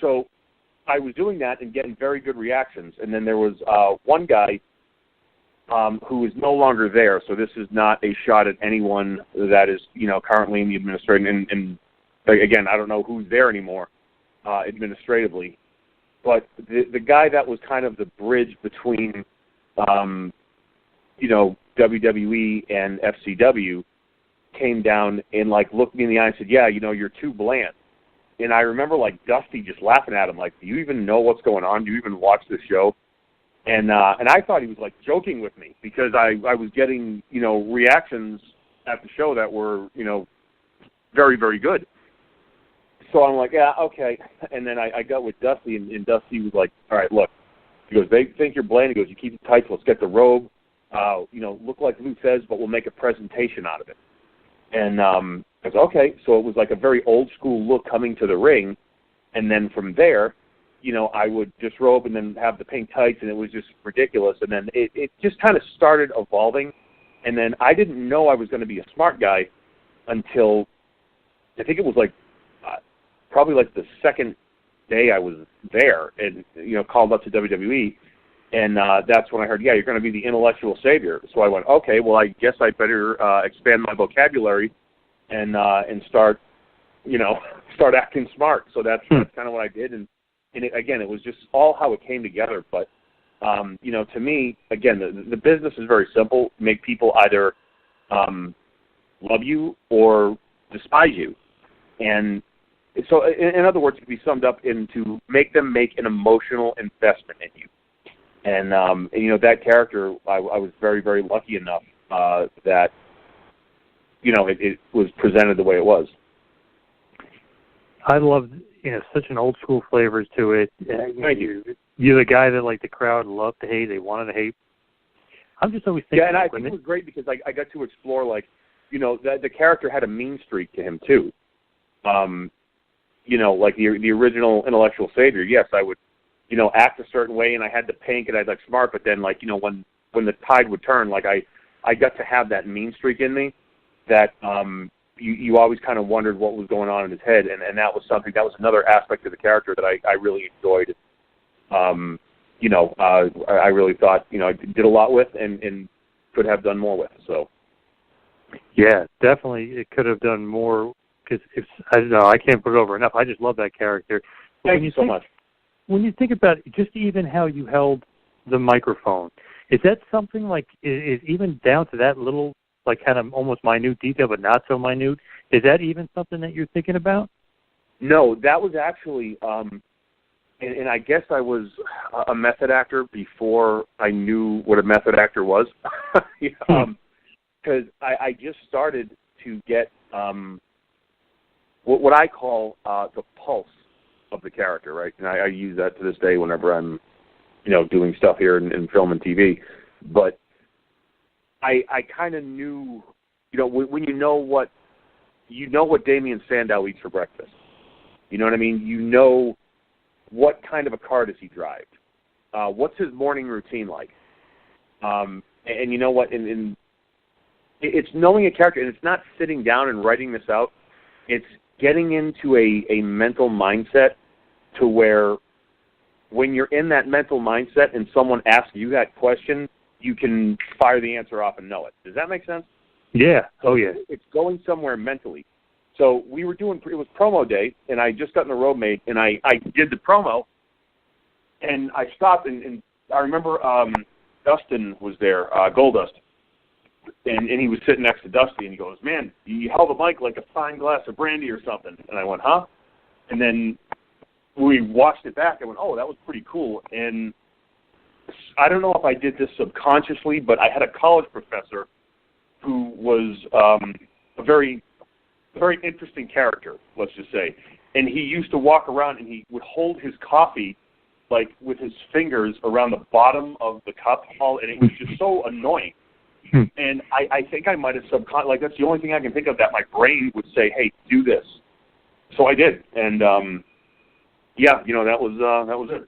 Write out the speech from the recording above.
so I was doing that and getting very good reactions. And then there was one guy who is no longer there. So this is not a shot at anyone that is, currently in the administration. And again, I don't know who's there anymore administratively. But the guy that was kind of the bridge between, WWE and FCW came down and, looked me in the eye and said, yeah, you're too bland. And I remember, Dusty just laughing at him, do you even know what's going on? Do you even watch this show? And I thought he was, joking with me because I was getting, reactions at the show that were, very, very good. So I'm like, yeah, okay. And then I got with Dusty, and Dusty was like, all right, look. He goes, they think you're bland. He goes, you keep it tight, so let's get the robe. Look like Lou says, but we'll make a presentation out of it. And I was okay. So it was like a very old school look coming to the ring. And then from there, I would disrobe and then have the pink tights, and it was just ridiculous. And then it just kind of started evolving. And then I didn't know I was going to be a smart guy until I think it was probably the second day I was there and, called up to WWE. And that's when I heard, yeah, you're going to be the intellectual savior. So I went, okay, well, I guess I better expand my vocabulary and start, start acting smart. So that's kind of what I did. And again, it was just all how it came together. But, to me, again, the business is very simple. Make people either love you or despise you. And so, in other words, it can be summed up into make them make an emotional investment in you. And that character, I was very, very lucky enough that, it was presented the way it was. I loved, such an old school flavors to it. Thank you. You're the guy that, the crowd loved to hate, they wanted to hate. I'm just always thinking... Yeah, and I think it was great because I got to explore, the character had a mean streak to him, too. The original intellectual savior, yes, I would, act a certain way, and I had the pink, and I'd smart, but then, when the tide would turn, I got to have that mean streak in me that you always kind of wondered what was going on in his head, and that was something, that was another aspect of the character that I really enjoyed. I really thought, I did a lot with and could have done more with, so. Yeah, definitely, it could have done more, because I don't know, I can't put it over enough. I just love that character. Thank you so much. When you think about just even how you held the microphone, is that something is even down to that little, kind of almost minute detail, but not so minute? Is that even something that you're thinking about? No, that was actually, and I guess I was a method actor before I knew what a method actor was, because I just started to get what I call the pulse of the character, right? And I use that to this day whenever I'm, doing stuff here in film and TV. But I kind of knew, when you know what Damien Sandow eats for breakfast. You know what I mean? You know what kind of a car does he drive? What's his morning routine like? And you know what? And it's knowing a character, and it's not sitting down and writing this out. It's getting into a mental mindset to where when you're in that mental mindset and someone asks you that question, you can fire the answer off and know it. Does that make sense? Yeah. Oh, yeah. It's going somewhere mentally. So it was promo day, and I just got in the road mate, and I did the promo, and I stopped, and I remember Dustin was there, Goldust, and he was sitting next to Dusty, and he goes, man, you held the mic like a fine glass of brandy or something. And I went, huh? And then we watched it back. I went, oh, that was pretty cool. And I don't know if I did this subconsciously, but I had a college professor who was a very, very interesting character, let's just say. And he used to walk around and he would hold his coffee with his fingers around the bottom of the cup, and it was just so annoying. And I think I might have that's the only thing I can think of that my brain would say, hey, do this. So I did. And, that was it.